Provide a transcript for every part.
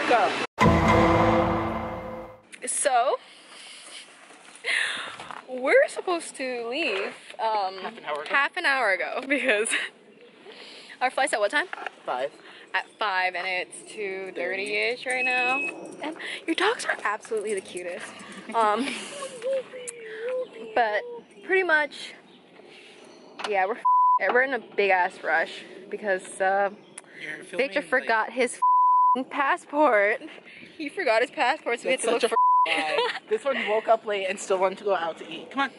Go. So, we're supposed to leave half an hour ago because our flight's at what time? 5. At 5, and it's 2:30-ish right now. And your dogs are absolutely the cutest. But pretty much, yeah, we're in a big ass rush because Victor forgot his passport. He forgot his passport, so we had to look for. This one woke up late and still wanted to go out to eat. Come on.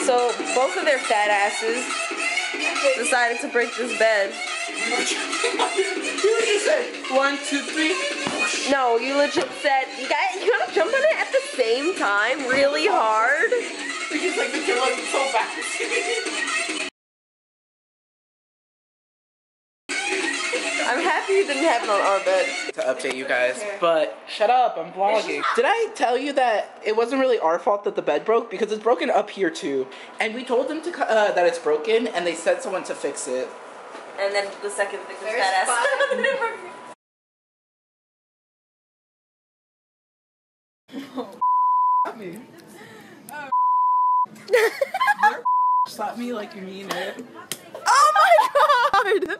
So both of their fat asses decided to break this bed. You just said 1, 2, 3. No, you legit said you gotta jump on it at the same time, really hard. Because like the kid wasn't so fast. I'm happy you didn't have it on our bed. To update you guys, but shut up, I'm vlogging. Did I tell you that it wasn't really our fault that the bed broke? Because it's broken up here too. And we told them to that it's broken, and they sent someone to fix it. And then the second thing was badass. Me. Slap me like you mean it. Oh my god!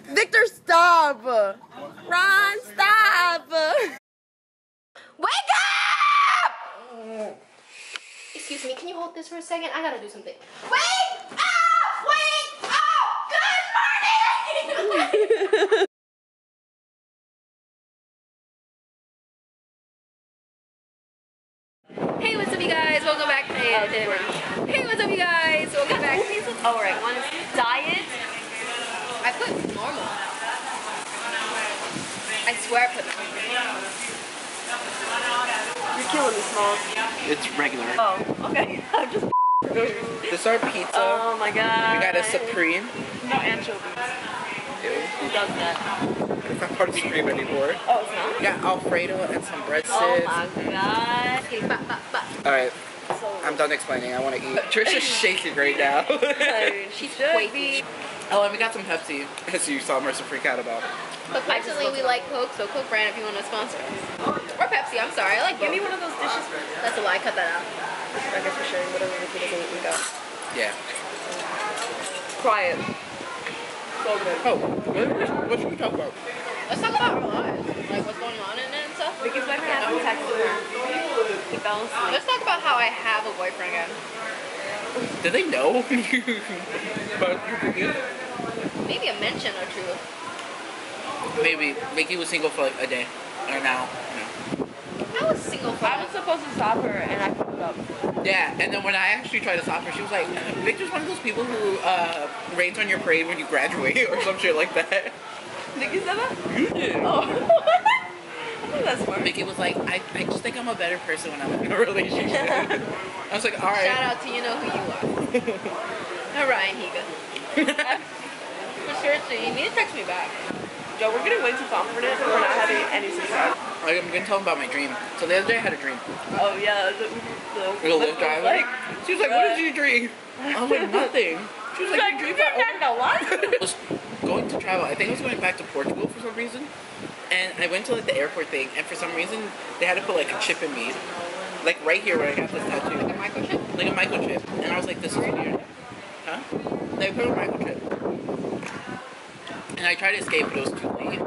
Victor, stop! Ron, stop! Wake up! Excuse me, can you hold this for a second? I gotta do something. Wake up! Wake up! Good morning! Hey, what's up, you guys? Welcome back. Hey, what's up, you guys? Welcome back. Oh, right. One is diet. I put normal. I swear I put normal. You're killing me, Smalls. It's regular. Oh, okay. I'm just This is our pizza. Oh my god. We got a Supreme. No anchovies. Ew. Who does that? It's not part of Supreme anymore. Oh, it's not? We got Alfredo and some breadsticks. Oh my god. Okay, Alright, I'm done explaining. I want to eat. Trisha's shaking right now. She's quaky. Oh, and we got some Pepsi, as you saw Marissa freak out about. But personally, we like Coke, so Coke brand if you want to sponsor us. Or Pepsi, I'm sorry. I like both. Give me one of those dishes. That's a lie. Cut that out. I guess we're sharing whatever Vicky doesn't eat, we go. Yeah. Quiet. So good. Oh, what should we talk about? Let's talk about our lives. Like what's going on in it and stuff. Vicky's boyfriend has been texting her. He fell asleep. Let's talk about how I have a boyfriend again. Did they know? But Maybe a mention or two. maybe Vicky was single for like a day. Or now. No. I was single for I was supposed to stop her and I fucked up. Yeah, and then when I actually tried to stop her, she was like, Victor's one of those people who rains on your parade when you graduate or some shit like that. Vicky said that? You did. Oh. I think that's smart. Vicky was like, I just think I'm a better person when I'm in a relationship. I was like, alright. Shout out to you know who you are. Alright, Higa. But seriously, you need to text me back. Joe, we're getting way too confident. We're not having any success. I'm gonna tell him about my dream. So the other day I had a dream. Oh yeah, the Lyft driver. She was like, what did you dream? I was like, nothing. She was like, you dreamed a lot? I was going to travel. I think I was going back to Portugal for some reason. And I went to like the airport thing, and for some reason they had to put like a chip in me. Like right here where I got this tattoo. Like a microchip? Like a microchip. And I was like, this is weird. Huh? They put a microchip. And I tried to escape, but it was too late.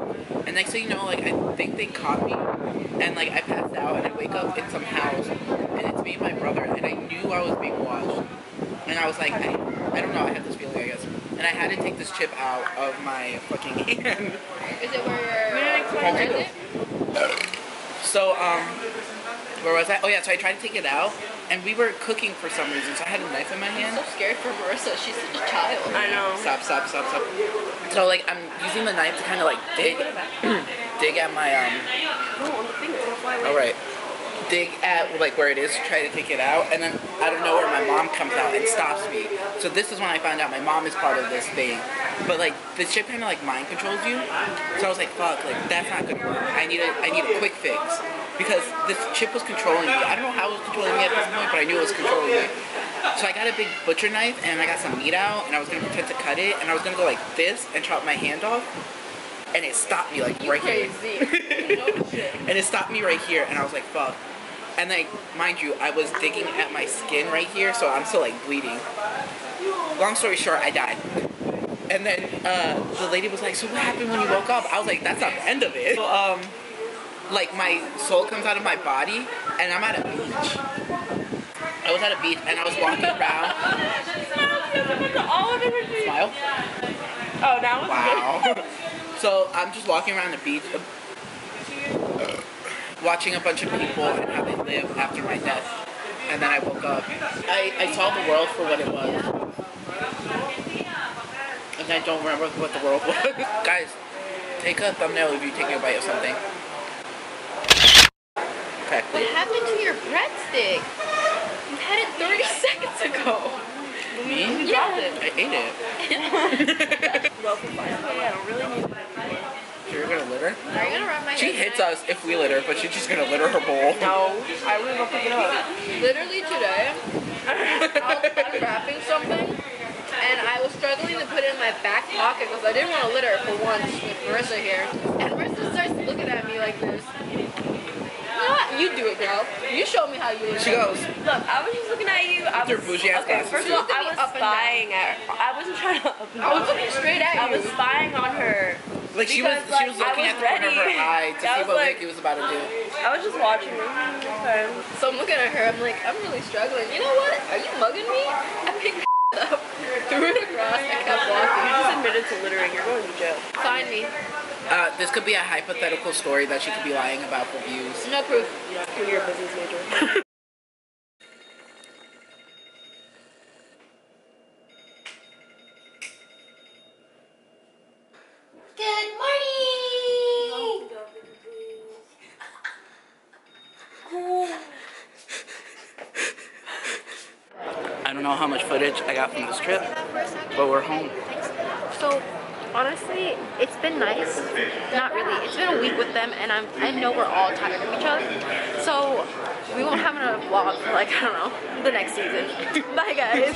And next thing you know, like, I think they caught me. And, like, I passed out, and I wake up in some house. And it's me and my brother, and I knew I was being watched. And I was like, I don't know, I had this feeling, I guess. And I had to take this chip out of my fucking hand. Is it where you're... So, where was I? Oh yeah, so I tried to take it out, and we were cooking for some reason, so I had a knife in my hand. I'm so scared for Marissa, she's such a child. I know. Stop. So like, I'm using the knife to kind of like dig at my, No, on the thing, it's gonna fly away. alright, dig at like where it is to try to take it out, and then I don't know where my mom comes out and stops me. So this is when I found out my mom is part of this thing. But like, this shit kind of like mind controls you. So I was like, fuck, like that's not gonna work. I need a quick fix. because this chip was controlling me. I don't know how it was controlling me at this point, but I knew it was controlling me. So I got a big butcher knife and I got some meat out and I was gonna pretend to cut it and I was gonna go like this and chop my hand off, and it stopped me like right here. And it stopped me right here and I was like, fuck. And like, mind you, I was digging at my skin right here, so I'm still like bleeding. Long story short, I died. And then the lady was like, so what happened when you woke up? I was like, that's not the end of it. So, like my soul comes out of my body and I'm at a beach. I was at a beach and I was walking around. Smile? Oh, that was wow. So I'm just walking around the beach, watching a bunch of people and how they live after my death. And then I woke up. I saw the world for what it was. And I don't remember what the world was. Guys, take a thumbnail if you're taking a bite of something. Okay. What happened to your breadstick? You had it 30 seconds ago. Me? You dropped it. I ate it. well, I don't really need it. You're gonna litter? Are you gonna wrap my She head hits us if we litter, but she's just gonna litter her bowl. No, I wouldn't go pick it up. Literally today, I was unwrapping something, and I was struggling to put it in my back pocket because I didn't want to litter for once with Marissa here. And Marissa starts looking at me like this. You know what? You do it, girl. You show me how you litter. She goes, Look, I was just looking at you. I was, bougie ass okay, glasses. first of all, I was spying at her. I wasn't trying to up and I was looking straight at you. I was spying on her. like she was Because, looking at the corner of her eye to see what like, Vicky was about to do. I was just watching her. Okay. So I'm looking at her. I'm like, I'm really struggling. You know what? Are you mugging me? I picked up, threw it across, and kept walking. You just admitted to littering. You're going to jail. Find me. This could be a hypothetical story that she could be lying about for views. No proof. When you're a business major. Good morning! I don't know how much footage I got from this trip, but we're home. So, honestly, it's been nice. Not really. It's been a week with them, and I know we're all tired of each other. So, we won't have another vlog for like, I don't know, the next season. Bye, guys.